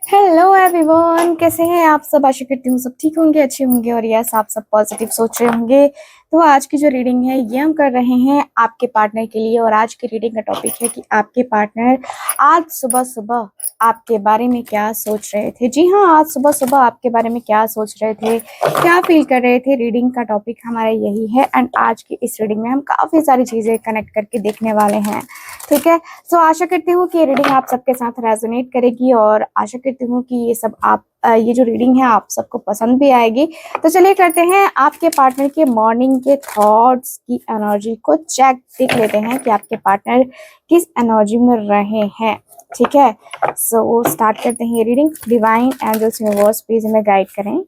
Hello everyone, कैसे हैं आप सब। आशा करती हूँ सब ठीक होंगे, अच्छे होंगे और यस आप सब पॉजिटिव सोच रहे होंगे। तो आज की जो रीडिंग है ये हम कर रहे हैं आपके पार्टनर के लिए। और आज की रीडिंग का टॉपिक है कि आपके पार्टनर आज सुबह सुबह आपके बारे में क्या सोच रहे थे। जी हाँ, आज सुबह सुबह आपके बारे में क्या सोच रहे थे, क्या फील कर रहे थे। रीडिंग का टॉपिक हमारा यही है एंड आज की इस रीडिंग में हम काफ़ी सारी चीज़ें कनेक्ट करके देखने वाले हैं। ठीक है, तो आशा करती हूँ कि ये रीडिंग आप सबके साथ रेजोनेट करेगी और आशा करती हूँ कि ये सब ये जो रीडिंग है आप सबको पसंद भी आएगी। तो चलिए करते हैं आपके पार्टनर के मॉर्निंग के थॉट्स की एनर्जी को चेक, देख लेते हैं कि आपके पार्टनर किस एनर्जी में रहे हैं। ठीक है, सो स्टार्ट करते हैं ये reading. Divine angels universe please हमें गाइड करें।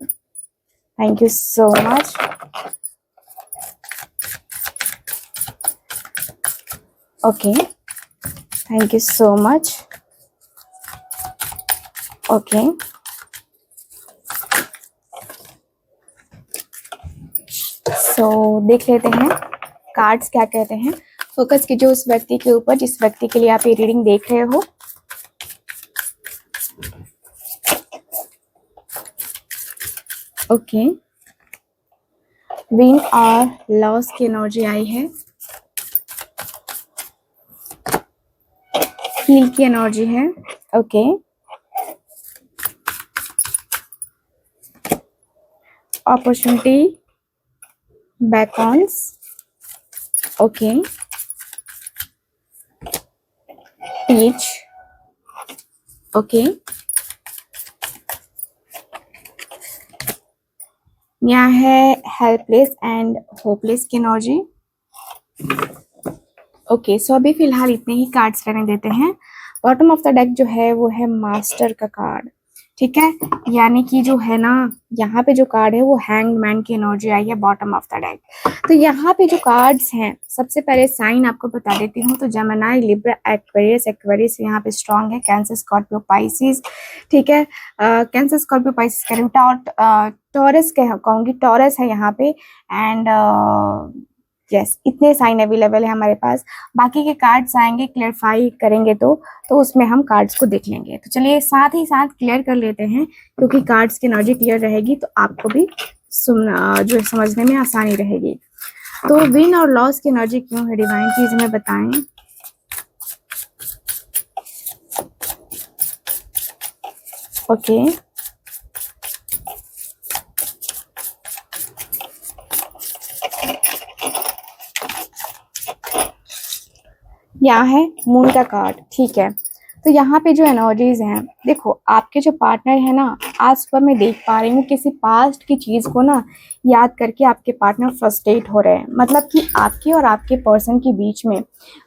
Thank you so much. Okay, thank you so much. Okay, देख लेते हैं कार्ड्स क्या कहते हैं। फोकस कीजिए उस व्यक्ति के ऊपर जिस व्यक्ति के लिए आप ये रीडिंग देख रहे हो। ओके, विन और लॉस की एनर्जी आई है। हील की एनर्जी है। ओके, अपॉर्चुनिटी, बैकॉन्स। Okay, teach. ओके, यहाँ है हेल्पलेस एंड होपलेस की एनर्जी। ओके, सो अभी फिलहाल इतने ही कार्ड्स रहने देते हैं। बॉटम ऑफ द डेक जो है वो है मास्टर का कार्ड। ठीक है, यानी कि जो है ना यहाँ पे जो कार्ड है वो हैंग्ड मैन की एनर्जी आई है बॉटम ऑफ द डेक। तो यहाँ पे जो कार्ड्स हैं, सबसे पहले साइन आपको बता देती हूँ। तो जेमिनी, लिब्रा, एक्वेरियस। एक्वेरियस यहाँ पे स्ट्रांग है। Cancer, Scorpio, Pisces. ठीक है, कैंसर, स्कॉर्पियो, पाइसिस कह रही हूँ। टॉरस कहूँगी, टॉरस है यहाँ पे। एंड यस, इतने साइन अवेलेबल है हमारे पास। बाकी के कार्ड्स आएंगे क्लियरफाई करेंगे तो उसमें हम कार्ड्स को देख लेंगे। तो चलिए साथ ही साथ क्लियर कर लेते हैं, क्योंकि कार्ड्स की एनर्जी क्लियर रहेगी तो आपको भी सुनना जो समझने में आसानी रहेगी। तो विन और लॉस की एनर्जी क्यों है, डिवाइन प्लीज हमें बताएं। ओके, यहाँ है मून का कार्ड। ठीक है, तो यहाँ पे जो एनर्जीज हैं, देखो आपके जो पार्टनर है ना, आज सुबह मैं देख पा रही हूँ किसी पास्ट की चीज को ना याद करके आपके पार्टनर फ्रस्ट्रेट हो रहे हैं। मतलब कि आपके और आपके पर्सन के बीच में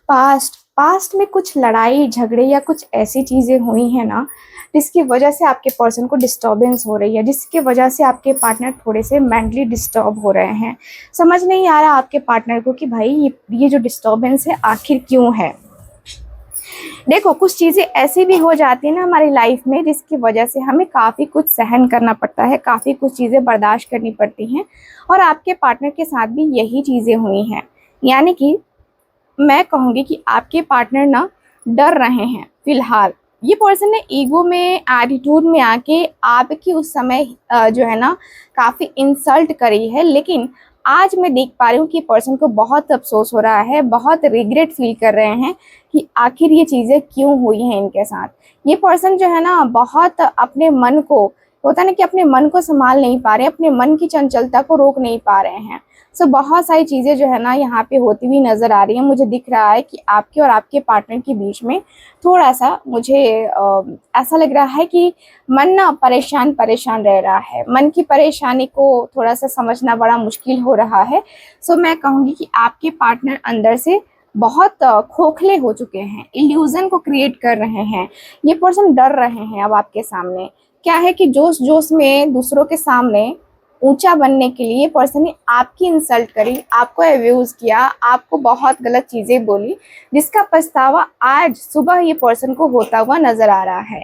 पास्ट में कुछ लड़ाई झगड़े या कुछ ऐसी चीजें हुई हैं ना, जिसकी वजह से आपके पर्सन को डिस्टर्बेंस हो रही है, जिसकी वजह से आपके पार्टनर थोड़े से मेंटली डिस्टर्ब हो रहे हैं। समझ नहीं आ रहा आपके पार्टनर को कि भाई ये जो डिस्टर्बेंस है आखिर क्यों है। देखो कुछ चीजें ऐसी भी हो जाती है ना हमारी लाइफ में, जिसकी वजह से हमें काफी कुछ सहन करना पड़ता है, काफी कुछ चीजें बर्दाश्त करनी पड़ती हैं। और आपके पार्टनर के साथ भी यही चीजें हुई हैं। यानी कि मैं कहूंगी कि आपके पार्टनर ना डर रहे हैं फिलहाल। ये पर्सन ने ईगो में, एटीट्यूड में आके आपकी उस समय जो है ना काफी इंसल्ट करी है। लेकिन आज मैं देख पा रही हूँ कि पर्सन को बहुत अफसोस हो रहा है, बहुत रिग्रेट फील कर रहे हैं कि आखिर ये चीजें क्यों हुई हैं इनके साथ। ये पर्सन जो है ना बहुत अपने मन को, होता है ना कि अपने मन को संभाल नहीं पा रहे, अपने मन की चंचलता को रोक नहीं पा रहे हैं। सो बहुत सारी चीज़ें जो है ना यहाँ पे होती हुई नज़र आ रही हैं। मुझे दिख रहा है कि आपके और आपके पार्टनर के बीच में थोड़ा सा मुझे ऐसा लग रहा है कि मन ना परेशान परेशान रह रहा है। मन की परेशानी को थोड़ा सा समझना बड़ा मुश्किल हो रहा है। सो मैं कहूँगी कि आपके पार्टनर अंदर से बहुत खोखले हो चुके हैं, इल्यूजन को क्रिएट कर रहे हैं। ये पर्सन डर रहे हैं अब आपके सामने। क्या है कि जोश जोश में दूसरों के सामने ऊंचा बनने के लिए पर्सन ने आपकी इंसल्ट करी, आपको अब्यूज किया, आपको बहुत गलत चीजें बोली, जिसका पछतावा आज सुबह ये पर्सन को होता हुआ नजर आ रहा है।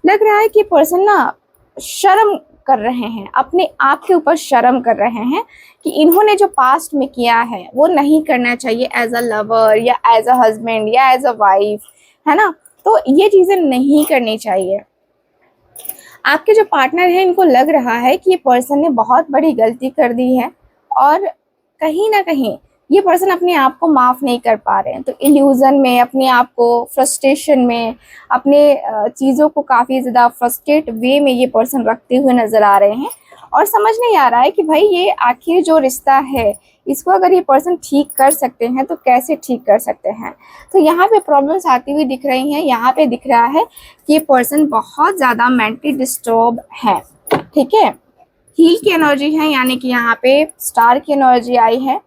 लग रहा है कि पर्सन ना शर्म कर रहे हैं, अपने आप के ऊपर शर्म कर रहे हैं कि इन्होंने जो पास्ट में किया है वो नहीं करना चाहिए एज अ लवर या एज अ हस्बैंड या एज अ वाइफ, है ना। तो ये चीजें नहीं करनी चाहिए। आपके जो पार्टनर है इनको लग रहा है कि ये पर्सन ने बहुत बड़ी गलती कर दी है और कहीं ना कहीं ये पर्सन अपने आप को माफ़ नहीं कर पा रहे हैं। तो इल्यूज़न में, अपने आप को फ्रस्ट्रेशन में, अपने चीज़ों को काफ़ी ज़्यादा फ्रस्ट्रेट वे में ये पर्सन रखते हुए नज़र आ रहे हैं और समझ नहीं आ रहा है कि भाई ये आखिर जो रिश्ता है इसको अगर ये पर्सन ठीक कर सकते हैं तो कैसे ठीक कर सकते हैं। तो यहाँ पे प्रॉब्लम्स आती हुई दिख रही हैं। यहाँ पे दिख रहा है कि ये पर्सन बहुत ज़्यादा मेंटली डिस्टर्ब है। ठीक है, हील की एनर्जी है, यानी कि यहाँ पे स्टार की एनर्जी आई है।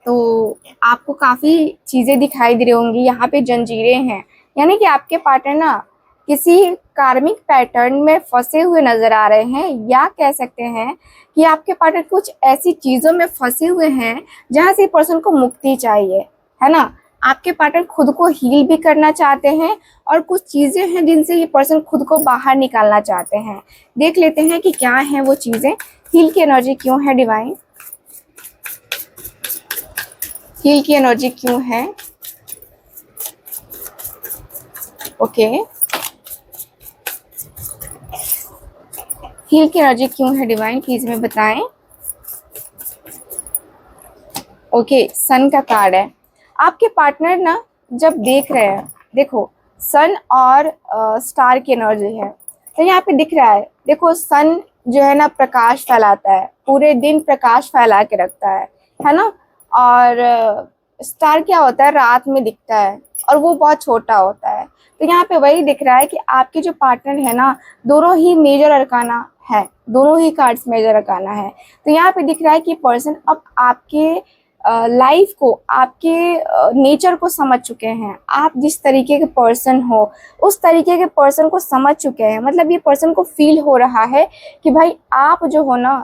तो आपको काफ़ी चीज़ें दिखाई दे रही होंगी। यहाँ पे जंजीरें हैं, यानी कि आपके पार्टनर ना किसी कार्मिक पैटर्न में फंसे हुए नजर आ रहे हैं, या कह सकते हैं कि आपके पार्टनर कुछ ऐसी चीज़ों में फंसे हुए हैं जहाँ से पर्सन को मुक्ति चाहिए, है ना। आपके पार्टनर खुद को हील भी करना चाहते हैं और कुछ चीज़ें हैं जिनसे ये पर्सन खुद को बाहर निकालना चाहते हैं। देख लेते हैं कि क्या है वो चीज़ें। हील की एनर्जी क्यों है डिवाइन? हील की एनर्जी क्यों है? ओके, हील की एनर्जी क्यों है डिवाइन, प्लीज में बताएं। ओके, सन का कार्ड है। आपके पार्टनर ना जब देख रहे हैं, देखो सन और स्टार की एनर्जी है, तो यहाँ पे दिख रहा है, देखो सन जो है ना प्रकाश फैलाता है, पूरे दिन प्रकाश फैला के रखता है ना। और स्टार क्या होता है, रात में दिखता है और वो बहुत छोटा होता है। तो यहाँ पे वही दिख रहा है कि आपके जो पार्टनर है ना, दोनों ही मेजर अरकाना है, दोनों ही कार्ड्स मेजर अरकाना है। तो यहाँ पे दिख रहा है कि पर्सन अब आपके लाइफ को, आपके नेचर को समझ चुके हैं। आप जिस तरीके के पर्सन हो उस तरीके के पर्सन को समझ चुके हैं। मतलब ये पर्सन को फील हो रहा है कि भाई आप जो हो ना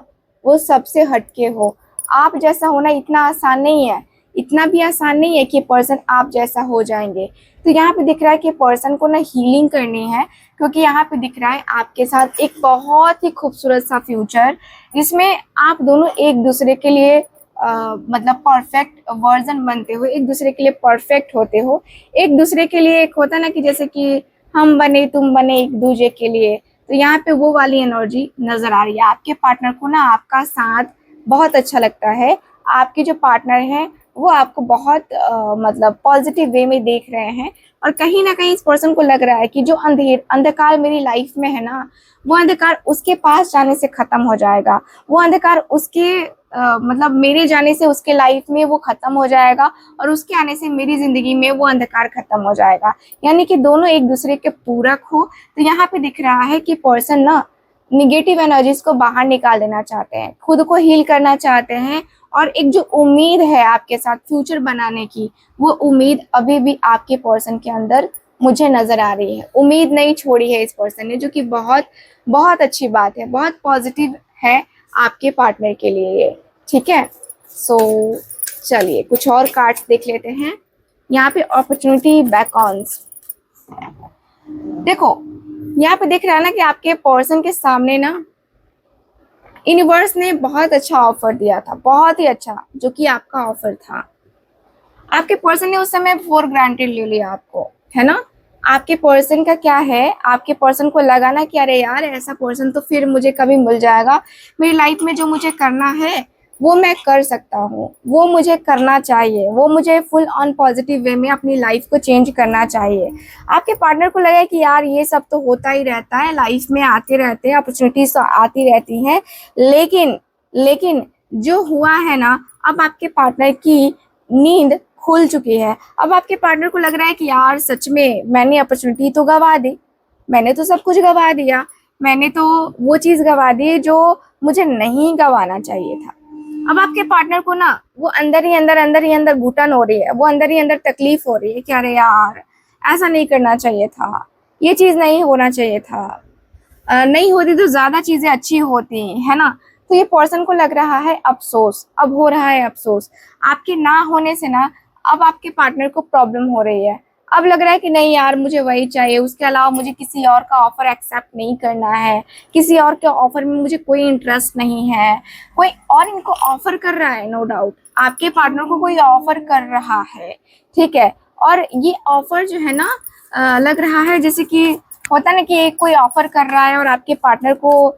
वो सबसे हटके हो। आप जैसा होना इतना आसान नहीं है, इतना भी आसान नहीं है कि पर्सन आप जैसा हो जाएंगे। तो यहाँ पे दिख रहा है कि पर्सन को ना हीलिंग करनी है, क्योंकि यहाँ पे दिख रहा है आपके साथ एक बहुत ही खूबसूरत सा फ्यूचर, जिसमें आप दोनों एक दूसरे के लिए मतलब परफेक्ट वर्जन बनते हो, एक दूसरे के लिए परफेक्ट होते हो। एक दूसरे के लिए एक होता ना कि जैसे कि हम बने तुम बने एक दूसरे के लिए। तो यहाँ पे वो वाली एनर्जी नजर आ रही है। आपके पार्टनर को ना आपका साथ बहुत अच्छा लगता है। आपके जो पार्टनर हैं वो आपको बहुत मतलब पॉजिटिव वे में देख रहे हैं, और कहीं ना कहीं इस पर्सन को लग रहा है कि जो अंधकार मेरी लाइफ में है ना, वो अंधकार उसके पास जाने से खत्म हो जाएगा। वो अंधकार उसके मतलब मेरे जाने से उसके लाइफ में वो खत्म हो जाएगा, और उसके आने से मेरी जिंदगी में वो अंधकार खत्म हो जाएगा। यानी कि दोनों एक दूसरे के पूरक हो। तो यहाँ पे दिख रहा है कि पर्सन ना निगेटिव एनर्जीज को बाहर निकाल देना चाहते हैं, खुद को हील करना चाहते हैं, और एक जो उम्मीद है आपके साथ फ्यूचर बनाने की, वो उम्मीद अभी भी आपके पर्सन के अंदर मुझे नजर आ रही है। उम्मीद नहीं छोड़ी है इस पर्सन ने, जो कि बहुत बहुत अच्छी बात है, बहुत पॉजिटिव है आपके पार्टनर के लिए ये। ठीक है, सो चलिए कुछ और कार्ड्स देख लेते हैं। यहाँ पे अपॉर्चुनिटी बैकॉन्स, देखो यहाँ पे दिख रहा है ना कि आपके पर्सन के सामने ना यूनिवर्स ने बहुत अच्छा ऑफर दिया था, बहुत ही अच्छा, जो कि आपका ऑफर था। आपके पर्सन ने उस समय फॉर ग्रांटेड ले लिया आपको, है ना। आपके पर्सन का क्या है, आपके पर्सन को लगा ना कि अरे यार ऐसा पर्सन तो फिर मुझे कभी मिल जाएगा, मेरी लाइफ में जो मुझे करना है वो मैं कर सकता हूँ, वो मुझे करना चाहिए, वो मुझे फुल ऑन पॉजिटिव वे में अपनी लाइफ को चेंज करना चाहिए। आपके पार्टनर को लगा कि यार ये सब तो होता ही रहता है, लाइफ में आते रहते हैं, अपॉर्चुनिटीज तो आती रहती हैं, लेकिन लेकिन जो हुआ है ना, अब आपके पार्टनर की नींद खुल चुकी है। अब आपके पार्टनर को लग रहा है कि यार सच में मैंने अपॉर्चुनिटी तो गवा दी, मैंने तो सब कुछ गवा दिया, मैंने तो वो चीज़ गवा दी जो मुझे नहीं गवाना चाहिए था। अब आपके पार्टनर को ना वो अंदर ही अंदर घुटन हो रही है, वो अंदर ही अंदर तकलीफ हो रही है कि अरे यार ऐसा नहीं करना चाहिए था, ये चीज़ नहीं होना चाहिए था, नहीं होती तो ज़्यादा चीज़ें अच्छी होती, है ना। तो ये पर्सन को लग रहा है अफसोस, अब हो रहा है अफसोस आपके ना होने से ना। अब आपके पार्टनर को प्रॉब्लम हो रही है, अब लग रहा है कि नहीं यार मुझे वही चाहिए, उसके अलावा मुझे किसी और का ऑफर एक्सेप्ट नहीं करना है, किसी और के ऑफर में मुझे कोई इंटरेस्ट नहीं है। कोई और इनको ऑफर कर रहा है, नो डाउट आपके पार्टनर को कोई ऑफर कर रहा है, ठीक है। और ये ऑफर जो है ना लग रहा है जैसे कि होता ना कि कोई ऑफर कर रहा है और आपके पार्टनर को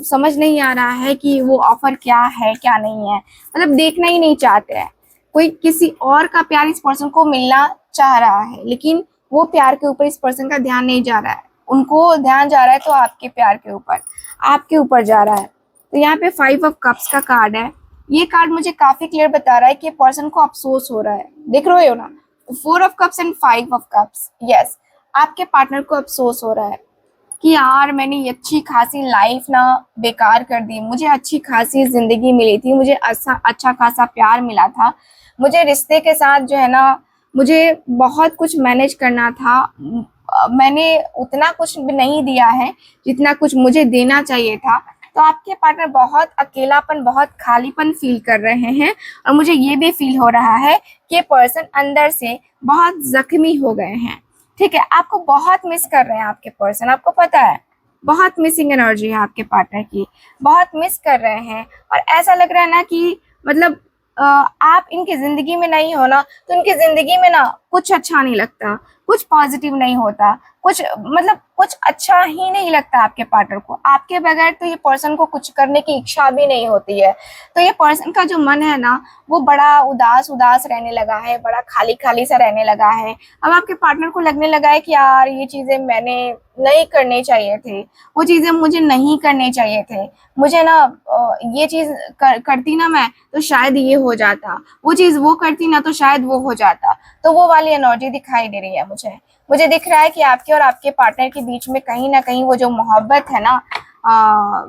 समझ नहीं आ रहा है कि वो ऑफर क्या है क्या नहीं है, मतलब देखना ही नहीं चाहते हैं। कोई किसी और का प्यार इस पर्सन को मिलना चाह रहा है, लेकिन वो प्यार के ऊपर इस पर्सन का ध्यान नहीं जा रहा है, उनको ध्यान जा रहा है तो आपके प्यार के ऊपर, आपके ऊपर जा रहा है। तो यहाँ पे 5 ऑफ कप्स का कार्ड है। ये कार्ड मुझे काफी क्लियर बता रहा है कि पर्सन को अफसोस हो रहा है, देख रहे हो ना, 4 of cups and 5 of cups. Yes, आपके पार्टनर को अफसोस हो रहा है कि यार मैंने ये अच्छी खासी लाइफ ना बेकार कर दी, मुझे अच्छी खासी जिंदगी मिली थी, मुझे अच्छा खासा प्यार मिला था, मुझे रिश्ते के साथ जो है ना मुझे बहुत कुछ मैनेज करना था, मैंने उतना कुछ भी नहीं दिया है जितना कुछ मुझे देना चाहिए था। तो आपके पार्टनर बहुत अकेलापन, बहुत खालीपन फील कर रहे हैं, और मुझे ये भी फील हो रहा है कि पर्सन अंदर से बहुत जख्मी हो गए हैं। ठीक है, आपको बहुत मिस कर रहे हैं आपके पर्सन, आपको पता है, बहुत मिसिंग एनर्जी है आपके पार्टनर की, बहुत मिस कर रहे हैं। और ऐसा लग रहा है ना कि मतलब आप इनकी जिंदगी में नहीं हो ना, तो इनकी जिंदगी में ना कुछ अच्छा नहीं लगता, कुछ पॉजिटिव नहीं होता, कुछ मतलब कुछ अच्छा ही नहीं लगता आपके पार्टनर को। आपके बगैर तो ये पर्सन को कुछ करने की इच्छा भी नहीं होती है। तो ये पर्सन का जो मन है ना, वो बड़ा उदास उदास रहने लगा है, बड़ा खाली खाली सा रहने लगा है। अब आपके पार्टनर को लगने लगा है कि यार ये चीजें मैंने नहीं करनी चाहिए थे, वो चीजें मुझे नहीं करनी चाहिए थे, मुझे ना ये चीज करती ना मैं तो शायद ये हो जाता, वो चीज वो करती ना तो शायद वो हो जाता। तो वो वाली एनर्जी दिखाई दे रही है मुझे दिख रहा है कि आपके और आपके पार्टनर के बीच में कहीं ना कहीं वो जो मोहब्बत है ना,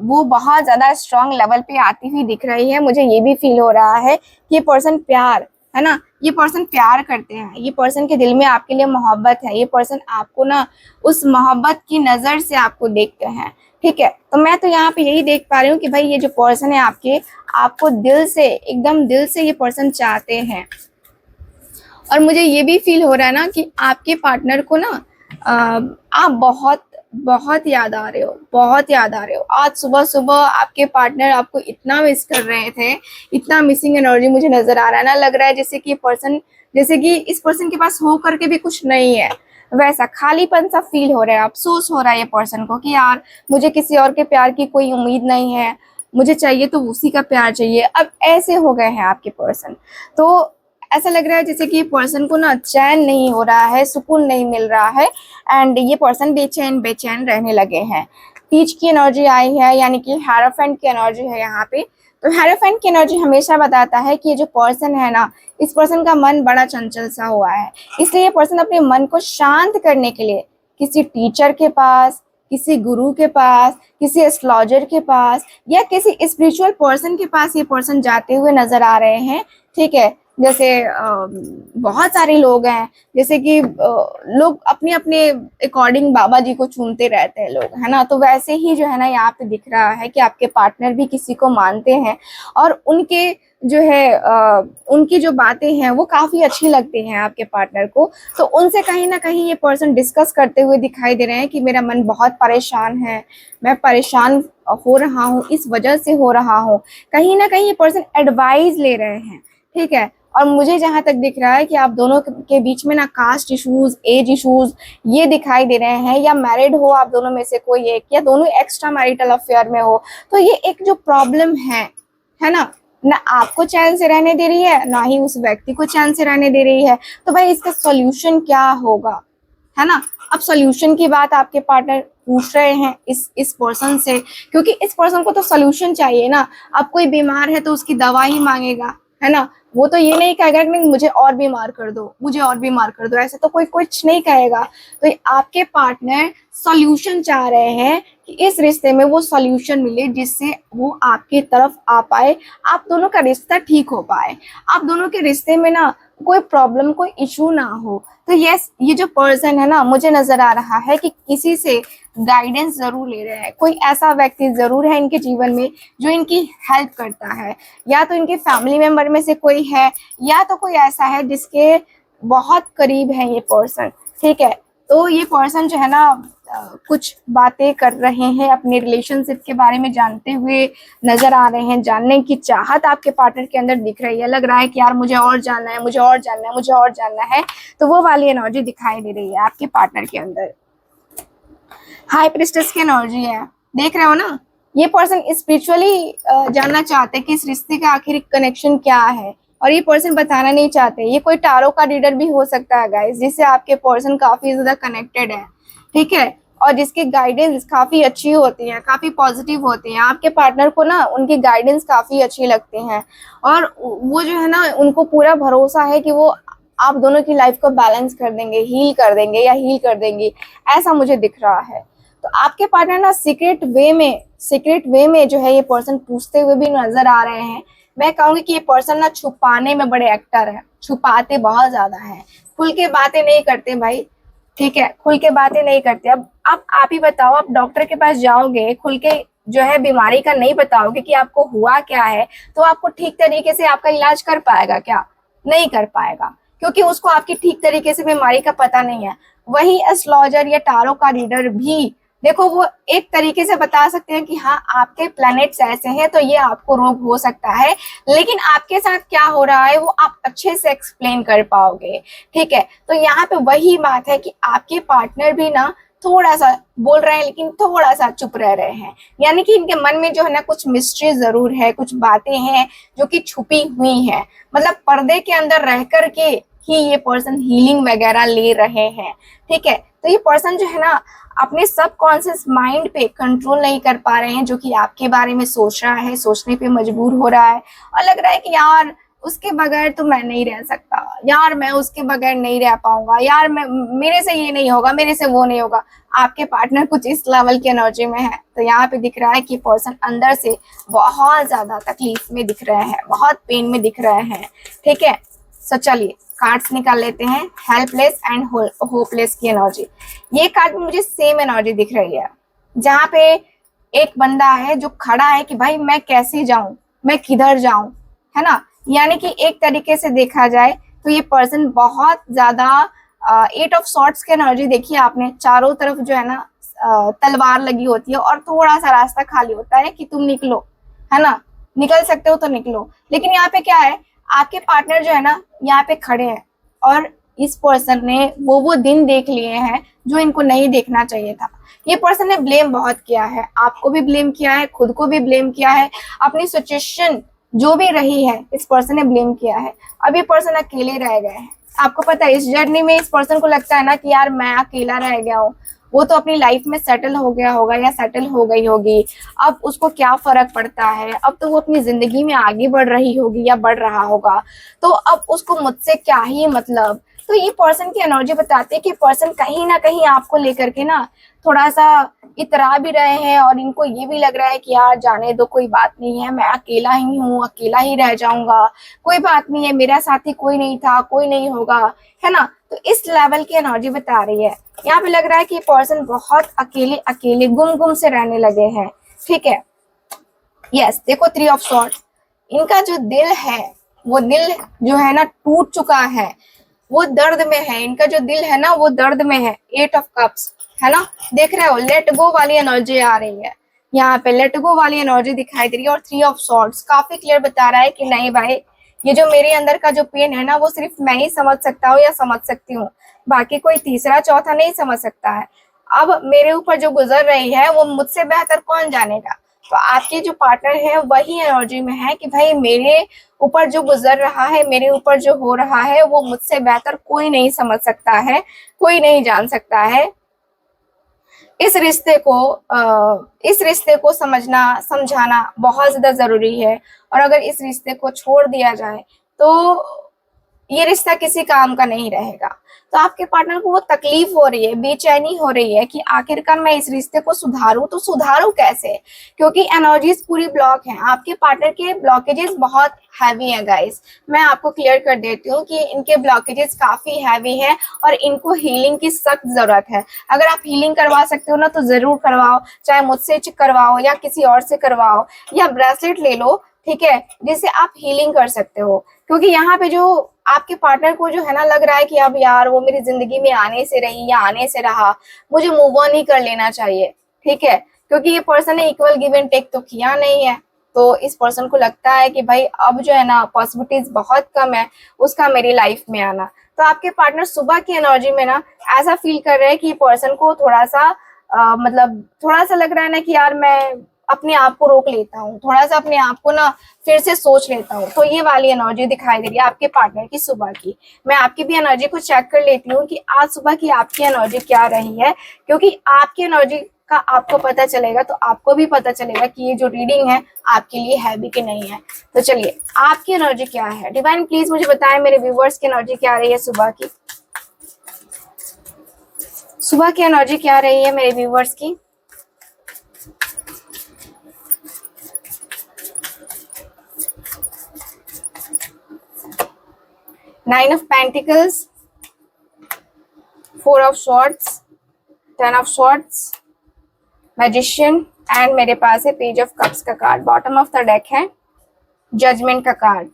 वो बहुत ज्यादा स्ट्रांग लेवल पे आती हुई दिख रही है। मुझे ये भी फील हो रहा है कि ये पर्सन प्यार है ना, ये पर्सन प्यार करते हैं, ये पर्सन के दिल में आपके लिए मोहब्बत है, ये पर्सन आपको ना उस मोहब्बत की नजर से आपको देखते हैं। ठीक है, तो मैं तो यहाँ पे यही देख पा रही हूँ कि भाई ये जो पर्सन है आपके, आपको दिल से, एकदम दिल से ये पर्सन चाहते हैं। और मुझे ये भी फील हो रहा है ना कि आपके पार्टनर को ना आप बहुत बहुत याद आ रहे हो, बहुत याद आ रहे हो। आज सुबह सुबह आपके पार्टनर आपको इतना मिस कर रहे थे, इतना मिसिंग एनर्जी मुझे नजर आ रहा है ना, लग रहा है जैसे कि पर्सन, जैसे कि इस पर्सन के पास हो करके भी कुछ नहीं है, वैसा खालीपन सा फील हो रहा है, अफसोस हो रहा है ये पर्सन को कि यार मुझे किसी और के प्यार की कोई उम्मीद नहीं है, मुझे चाहिए तो उसी का प्यार चाहिए। अब ऐसे हो गए हैं आपके पर्सन। तो ऐसा लग रहा है जैसे कि पर्सन को ना चैन नहीं हो रहा है, सुकून नहीं मिल रहा है, एंड ये पर्सन बेचैन बेचैन रहने लगे हैं। पीच की एनर्जी आई है, यानी कि हेरोफेंट की एनर्जी है यहाँ पे। तो हेरोफेंट की एनर्जी हमेशा बताता है कि ये जो पर्सन है ना, इस पर्सन का मन बड़ा चंचल सा हुआ है, इसलिए ये पर्सन अपने मन को शांत करने के लिए किसी टीचर के पास, किसी गुरु के पास, किसी एस्ट्रोलॉजर के पास, या किसी स्पिरिचुअल पर्सन के पास ये पर्सन जाते हुए नजर आ रहे हैं। ठीक है, जैसे बहुत सारे लोग हैं, जैसे कि लोग अपने अपने अकॉर्डिंग बाबा जी को चुनते रहते हैं लोग, है ना, तो वैसे ही जो है ना यहाँ पे दिख रहा है कि आपके पार्टनर भी किसी को मानते हैं, और उनके जो है उनकी जो बातें हैं वो काफी अच्छी लगती हैं आपके पार्टनर को। तो उनसे कहीं ना कहीं ये पर्सन डिस्कस करते हुए दिखाई दे रहे हैं कि मेरा मन बहुत परेशान है, मैं परेशान हो रहा हूँ, इस वजह से हो रहा हूँ। कहीं ना कहीं ये पर्सन एडवाइस ले रहे हैं। ठीक है, और मुझे जहां तक दिख रहा है कि आप दोनों के बीच में ना कास्ट इश्यूज, एज इश्यूज ये दिखाई दे रहे हैं, या मैरिड हो आप दोनों में से कोई एक, या दोनों एक्स्ट्रा मैरिटल अफेयर में हो, तो ये एक जो प्रॉब्लम है ना आपको चैन से रहने दे रही है, ना ही उस व्यक्ति को चैन से रहने दे रही है। तो भाई इसका सॉल्यूशन क्या होगा, है ना। अब सॉल्यूशन की बात आपके पार्टनर पूछ रहे हैं इस पर्सन से, क्योंकि इस पर्सन को तो सॉल्यूशन चाहिए ना। अब कोई बीमार है तो उसकी दवा ही मांगेगा, है ना, वो तो ये नहीं कहेगा कि नहीं मुझे और बीमार कर दो, मुझे और बीमार कर दो, ऐसे तो कोई कुछ नहीं कहेगा। तो आपके पार्टनर सॉल्यूशन चाह रहे हैं कि इस रिश्ते में वो सॉल्यूशन मिले जिससे वो आपकी तरफ आ पाए, आप दोनों का रिश्ता ठीक हो पाए, आप दोनों के रिश्ते में ना कोई प्रॉब्लम, कोई इशू ना हो। तो यस, ये जो पर्सन है ना, मुझे नजर आ रहा है कि किसी से गाइडेंस जरूर ले रहे हैं, कोई ऐसा व्यक्ति जरूर है इनके जीवन में जो इनकी हेल्प करता है, या तो इनके फैमिली मेंबर में से कोई है, या तो कोई ऐसा है जिसके बहुत करीब है ये पर्सन। ठीक है, तो ये पर्सन जो है ना कुछ बातें कर रहे हैं, अपने रिलेशनशिप के बारे में जानते हुए नजर आ रहे हैं, जानने की चाहत आपके पार्टनर के अंदर दिख रही है, लग रहा है कि यार मुझे और जानना है, मुझे और जानना है, मुझे और जानना है। तो वो वाली एनर्जी दिखाई दे रही है आपके पार्टनर के अंदर। हाई प्रिस्टेस की एनर्जी है, देख रहे हो ना। ये पर्सन स्पिरिचुअली जानना चाहते हैं कि इस रिश्ते का आखिर कनेक्शन क्या है, और ये पर्सन बताना नहीं चाहते। ये कोई टारो का रीडर भी हो सकता है गाइस, जिससे आपके पर्सन काफी ज्यादा कनेक्टेड है, ठीक है, और जिसकी गाइडेंस काफी अच्छी होती है, काफी पॉजिटिव होती है। आपके पार्टनर को ना उनकी गाइडेंस काफी अच्छी लगती है, और वो जो है ना उनको पूरा भरोसा है कि वो आप दोनों की लाइफ को बैलेंस कर देंगे, हील कर देंगे या हील कर देंगी, ऐसा मुझे दिख रहा है। तो आपके पार्टनर ना सीक्रेट वे में जो है ये पर्सन पूछते हुए भी नजर आ रहे हैं। मैं कहूंगी कि ये पर्सन ना छुपाने में बड़े एक्टर है, छुपाते बहुत ज्यादा है, खुल के बातें नहीं करते भाई, ठीक है, खुल के बातें नहीं करते। अब आप ही बताओ, आप डॉक्टर के पास जाओगे, खुल के जो है बीमारी का नहीं बताओगे कि आपको हुआ क्या है, तो आपको ठीक तरीके से आपका इलाज कर पाएगा क्या? नहीं कर पाएगा, क्योंकि उसको आपकी ठीक तरीके से बीमारी का पता नहीं है। वही एस्ट्रोलॉजर या टारो का रीडर भी देखो, वो एक तरीके से बता सकते हैं कि हाँ आपके प्लैनेट्स ऐसे हैं तो ये आपको रोग हो सकता है, लेकिन आपके साथ क्या हो रहा है वो आप अच्छे से एक्सप्लेन कर पाओगे, ठीक है। तो यहाँ पे वही बात है कि आपके पार्टनर भी ना थोड़ा सा बोल रहे हैं, लेकिन थोड़ा सा चुप रह रहे हैं, यानी कि इनके मन में जो है ना कुछ मिस्ट्री जरूर है, कुछ बातें हैं जो कि छुपी हुई हैं, मतलब पर्दे के अंदर रह करके ही ये पर्सन हीलिंग वगैरह ले रहे हैं, ठीक है। तो ये पर्सन जो है ना अपने सबकॉन्शियस माइंड पे कंट्रोल नहीं कर पा रहे हैं, जो कि आपके बारे में सोच रहा है, सोचने पे मजबूर हो रहा है, और लग रहा है कि यार उसके बगैर तो मैं नहीं रह सकता, यार मैं उसके बगैर नहीं रह पाऊंगा, यार मैं मेरे से ये नहीं होगा, मेरे से वो नहीं होगा। आपके पार्टनर कुछ इस लेवल की एनर्जी में है। तो यहाँ पे दिख रहा है कि पर्सन अंदर से बहुत ज्यादा तकलीफ में दिख रहे हैं, बहुत पेन में दिख रहे हैं, ठीक है। सो चलिए कार्ड्स निकाल लेते हैं, हेल्पलेस एंड होपलेस की एनर्जी। ये कार्ड में मुझे सेम एनर्जी दिख रही है, जहाँ पे एक बंदा है जो खड़ा है कि भाई मैं कैसे जाऊं, मैं किधर जाऊं, है ना। यानी कि एक तरीके से देखा जाए तो ये पर्सन बहुत ज्यादा एट ऑफ सॉर्ट्स की एनर्जी देखी आपने, चारों तरफ जो है ना तलवार लगी होती है और थोड़ा सा रास्ता खाली होता है कि तुम निकलो, है ना, निकल सकते हो तो निकलो। लेकिन यहाँ पे क्या है, आपके पार्टनर जो है ना यहाँ पे खड़े हैं, और इस पर्सन ने वो दिन देख लिए हैं जो इनको नहीं देखना चाहिए था। ये पर्सन ने ब्लेम बहुत किया है, आपको भी ब्लेम किया है, खुद को भी ब्लेम किया है, अपनी सिचुएशन जो भी रही है इस पर्सन ने ब्लेम किया है। अब ये पर्सन अकेले रह गए हैं। आपको पता है इस जर्नी में इस पर्सन को लगता है ना कि यार मैं अकेला रह गया हूँ, वो तो अपनी लाइफ में सेटल हो गया होगा या सेटल हो गई होगी, अब उसको क्या फर्क पड़ता है, अब तो वो अपनी जिंदगी में आगे बढ़ रही होगी या बढ़ रहा होगा, तो अब उसको मुझसे क्या ही मतलब। तो ये पर्सन की एनर्जी बताती है कि पर्सन कहीं ना कहीं आपको लेकर के ना थोड़ा सा इतरा भी रहे हैं, और इनको ये भी लग रहा है कि यार जाने दो, कोई बात नहीं है, मैं अकेला ही हूँ, अकेला ही रह जाऊंगा, कोई बात नहीं है, मेरा साथी कोई नहीं था, कोई नहीं होगा, है ना। तो इस लेवल की एनर्जी बता रही है। यहाँ पे लग रहा है कि पर्सन बहुत अकेले अकेले गुम से रहने लगे हैं, ठीक है। यस, देखो 3 ऑफ सॉर्ड्स, इनका जो दिल है वो दिल जो है ना टूट चुका है, वो दर्द में है, इनका जो दिल है ना वो दर्द में है। 8 ऑफ कप्स, है ना, देख रहे हो, लेट गो वाली एनर्जी आ रही है, यहाँ पे लेट गो वाली एनर्जी दिखाई दे रही है। और 3 ऑफ सॉर्ड्स काफी क्लियर बता रहा है कि नहीं भाई, ये जो मेरे अंदर का जो पेन है ना वो सिर्फ मैं ही समझ सकता हूँ या समझ सकती हूँ, बाकी कोई तीसरा चौथा नहीं समझ सकता है। अब मेरे ऊपर जो गुजर रही है वो मुझसे बेहतर कौन जानेगा। तो आपके जो पार्टनर है वही एनर्जी में है कि भाई मेरे ऊपर जो गुजर रहा है, मेरे ऊपर जो हो रहा है वो मुझसे बेहतर कोई नहीं समझ सकता है, कोई नहीं जान सकता है। इस रिश्ते को समझना समझाना बहुत ज्यादा जरूरी है, और अगर इस रिश्ते को छोड़ दिया जाए तो ये रिश्ता किसी काम का नहीं रहेगा। तो आपके पार्टनर को वो तकलीफ हो रही है, बेचैनी हो रही है कि आखिरकार मैं इस रिश्ते को सुधारूं तो सुधारूं कैसे, क्योंकि एनर्जीज पूरी ब्लॉक हैं। आपके पार्टनर के ब्लॉकेजेस बहुत हैवी हैं गाइस, मैं आपको क्लियर कर देती हूँ कि इनके ब्लॉकेजेस काफी हैवी हैं और इनको हीलिंग की सख्त जरूरत है। अगर आप हीलिंग करवा सकते हो ना तो जरूर करवाओ, चाहे मुझसे करवाओ या किसी और से करवाओ, या ब्रेसलेट ले लो, ठीक है, जिससे आप हीलिंग कर सकते हो। क्योंकि यहाँ पे जो आपके पार्टनर को जो है ना लग रहा है कि अब यार वो मेरी जिंदगी में आने से रही या आने से रहा, मुझे मूव ऑन ही कर लेना चाहिए, ठीक है, क्योंकि ये पर्सन ने इक्वल गिव एंड टेक तो किया नहीं है। तो इस पर्सन को लगता है कि भाई अब जो है ना पॉसिबिलिटीज बहुत कम है उसका मेरी लाइफ में आना। तो आपके पार्टनर सुबह की एनर्जी में ना ऐसा फील कर रहे हैं कि पर्सन को थोड़ा सा मतलब थोड़ा सा लग रहा है ना कि यार मैं अपने आप को रोक लेता हूँ, थोड़ा सा अपने आप को ना फिर से सोच लेता हूँ। तो ये वाली एनर्जी दिखाई दे रही है आपके पार्टनर की सुबह की। मैं आपकी भी एनर्जी को चेक कर लेती हूँ कि आज सुबह की आपकी एनर्जी क्या रही है, क्योंकि आपकी एनर्जी का आपको पता चलेगा तो आपको भी पता चलेगा कि ये जो रीडिंग है आपके लिए है भी कि नहीं है। तो चलिए, आपकी एनर्जी क्या है डिवाइन, प्लीज मुझे बताएं मेरे व्यूवर्स की एनर्जी क्या रही है सुबह की। सुबह की एनर्जी क्या रही है मेरे व्यूवर्स की। Nine of pentacles, four of swords, ten of swords, magician and मेरे पास है पेज ऑफ कप्स का card. Bottom of the deck है जजमेंट का कार्ड।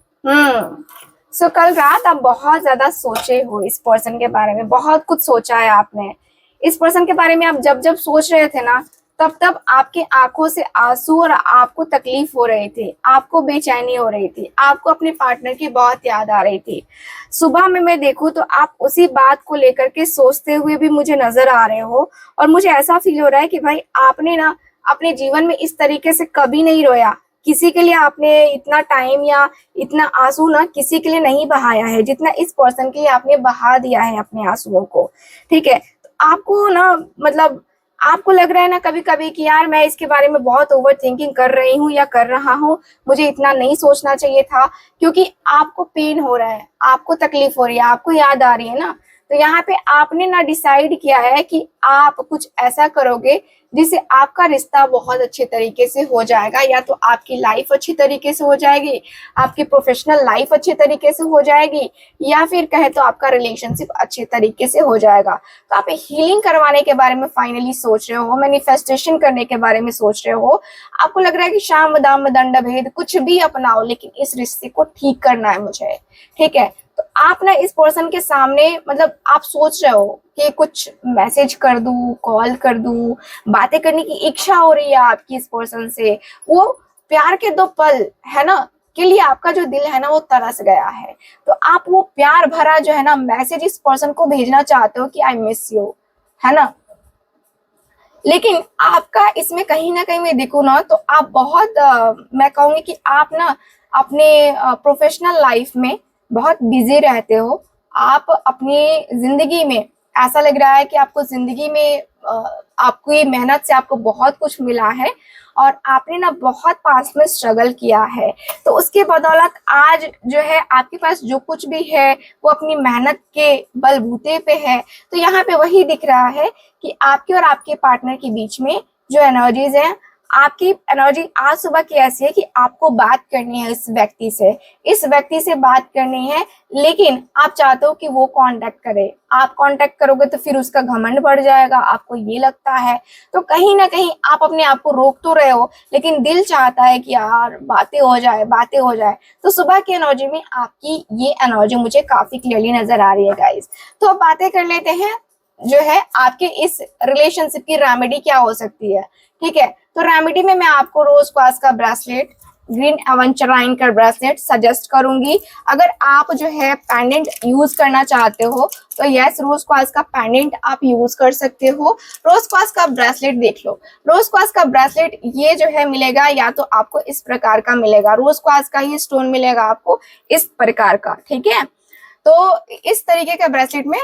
सो कल रात आप बहुत ज्यादा सोचे हो इस पर्सन के बारे में, बहुत कुछ सोचा है आपने इस पर्सन के बारे में। आप जब जब सोच रहे थे ना, तब तब आपकी आंखों से आंसू और आपको तकलीफ हो रही थी, आपको बेचैनी हो रही थी, आपको अपने पार्टनर की बहुत याद आ रही थी। सुबह में मैं देखूं तो आप उसी बात को लेकर के सोचते हुए भी मुझे नजर आ रहे हो, और मुझे ऐसा फील हो रहा है कि भाई आपने ना अपने जीवन में इस तरीके से कभी नहीं रोया। किसी के लिए आपने इतना टाइम या इतना आंसू ना किसी के लिए नहीं बहाया है जितना इस पर्सन के लिए आपने बहा दिया है अपने आंसुओं को। ठीक है, तो आपको ना मतलब आपको लग रहा है ना कभी कभी कि यार मैं इसके बारे में बहुत ओवर थिंकिंग कर रही हूँ या कर रहा हूँ, मुझे इतना नहीं सोचना चाहिए था, क्योंकि आपको पेन हो रहा है, आपको तकलीफ हो रही है, आपको याद आ रही है ना। तो यहाँ पे आपने ना डिसाइड किया है कि आप कुछ ऐसा करोगे जिससे आपका रिश्ता बहुत अच्छे तरीके से हो जाएगा, या तो आपकी लाइफ अच्छी तरीके से हो जाएगी, आपकी प्रोफेशनल लाइफ अच्छे तरीके से हो जाएगी, या फिर कहे तो आपका रिलेशनशिप अच्छे तरीके से हो जाएगा। तो आप हीलिंग करवाने के बारे में फाइनली सोच रहे हो, मैनिफेस्टेशन करने के बारे में सोच रहे हो। आपको लग रहा है कि शाम दाम दंड भेद कुछ भी अपनाओ, लेकिन इस रिश्ते को ठीक करना है मुझे। ठीक है, तो आप ना इस पर्सन के सामने मतलब आप सोच रहे हो कि कुछ मैसेज कर दूं, कॉल कर दूं, बातें करने की इच्छा हो रही है आपकी इस पर्सन से। वो प्यार के दो पल है ना के लिए आपका जो दिल है ना वो तरस गया है। तो आप वो प्यार भरा जो है ना मैसेज इस पर्सन को भेजना चाहते हो कि आई मिस यू, है ना। लेकिन आपका इसमें कहीं ना कहीं मैं देखूँ ना तो आप बहुत मैं कहूंगी कि आप ना अपने प्रोफेशनल लाइफ में बहुत बिजी रहते हो। आप अपनी जिंदगी में ऐसा लग रहा है कि आपको जिंदगी में आपकी मेहनत से आपको बहुत कुछ मिला है, और आपने ना बहुत पास में स्ट्रगल किया है। तो उसके बदौलत आज जो है आपके पास जो कुछ भी है वो अपनी मेहनत के बलबूते पे है। तो यहाँ पे वही दिख रहा है कि आपके और आपके पार्टनर के बीच में जो एनर्जीज हैं, आपकी एनर्जी आज सुबह की ऐसी है कि आपको बात करनी है इस व्यक्ति से बात करनी है, लेकिन आप चाहते हो कि वो कांटेक्ट करे। आप कांटेक्ट करोगे तो फिर उसका घमंड बढ़ जाएगा, आपको ये लगता है। तो कहीं ना कहीं आप अपने आप को रोक तो रहे हो, लेकिन दिल चाहता है कि यार बातें हो जाए, बातें हो जाए। तो सुबह की एनर्जी में आपकी ये एनर्जी मुझे काफी क्लियरली नजर आ रही है गाइस। तो अब बातें कर लेते हैं जो है आपके इस रिलेशनशिप की रेमेडी क्या हो सकती है। ठीक है, तो रेमेडी में मैं आपको रोज क्वार्ट्ज का ब्रेसलेट, ग्रीन एवेंचराइन का ब्रेसलेट सजेस्ट करूंगी। अगर आप जो है पेंडेंट यूज करना चाहते हो तो यस, रोज क्वार्ट्ज का पेंडेंट आप यूज कर सकते हो। रोज क्वार्ट्ज का ब्रेसलेट देख लो, रोज क्वार्ट्ज का ब्रेसलेट ये जो है मिलेगा या तो आपको इस प्रकार का मिलेगा, रोज क्वार्ट्ज का ही स्टोन मिलेगा आपको इस प्रकार का। ठीक है, तो इस तरीके का ब्रेसलेट में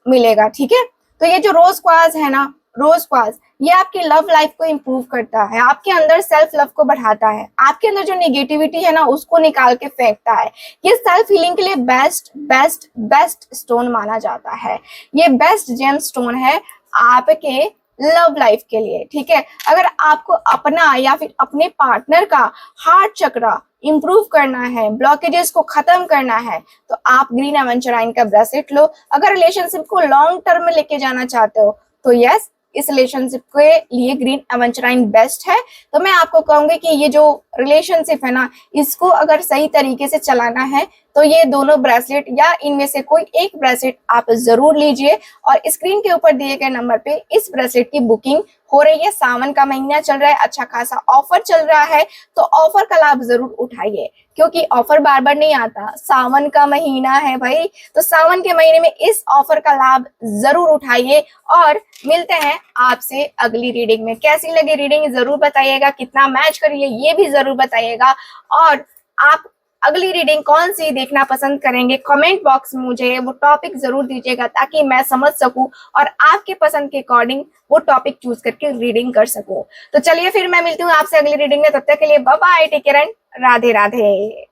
मिलेगा। ठीक है, तो ये जो रोज क्वार्ट्ज है ना, रोज क्वार्ट्ज ये आपकी लव लाइफ को इम्प्रूव करता है, आपके अंदर सेल्फ लव को बढ़ाता है, आपके अंदर जो नेगेटिविटी है ना उसको निकाल के फेंकता है। ये सेल्फ हीलिंग के लिए बेस्ट बेस्ट बेस्ट स्टोन माना जाता है। ये बेस्ट जेम स्टोन है आपके लव लाइफ के लिए। ठीक है, अगर आपको अपना या फिर अपने पार्टनर का हार्ट चक्र इंप्रूव करना है, ब्लॉकेजेस को खत्म करना है, तो आप ग्रीन एवेंचराइन का ब्रेसलेट लो। अगर रिलेशनशिप को लॉन्ग टर्म में लेके जाना चाहते हो तो यस, इस रिलेशनशिप के लिए ग्रीन एवेंचराइन बेस्ट है। तो मैं आपको कहूंगी कि ये जो रिलेशनशिप है ना, इसको अगर सही तरीके से चलाना है तो ये दोनों ब्रेसलेट या इनमें से कोई एक ब्रेसलेट आप जरूर लीजिए। और स्क्रीन के ऊपर दिए गए नंबर पे इस ब्रेसलेट की बुकिंग हो रही है। सावन का महीना चल रहा है, अच्छा खासा ऑफर चल रहा है, तो ऑफर का लाभ जरूर उठाइए, क्योंकि ऑफर बार बार नहीं आता। सावन का महीना है भाई, तो सावन के महीने में इस ऑफर का लाभ जरूर उठाइए। और मिलते हैं आपसे अगली रीडिंग में। कैसी लगी रीडिंग जरूर बताइएगा, कितना मैच करिए ये भी जरूर बताइएगा। और आप अगली रीडिंग कौन सी देखना पसंद करेंगे, कमेंट बॉक्स में मुझे वो टॉपिक जरूर दीजिएगा, ताकि मैं समझ सकूं और आपके पसंद के अकॉर्डिंग वो टॉपिक चूज करके रीडिंग कर सकूं। तो चलिए फिर मैं मिलती हूँ आपसे अगली रीडिंग में, तब तक के लिए bye bye, take care and Radhe Radhe.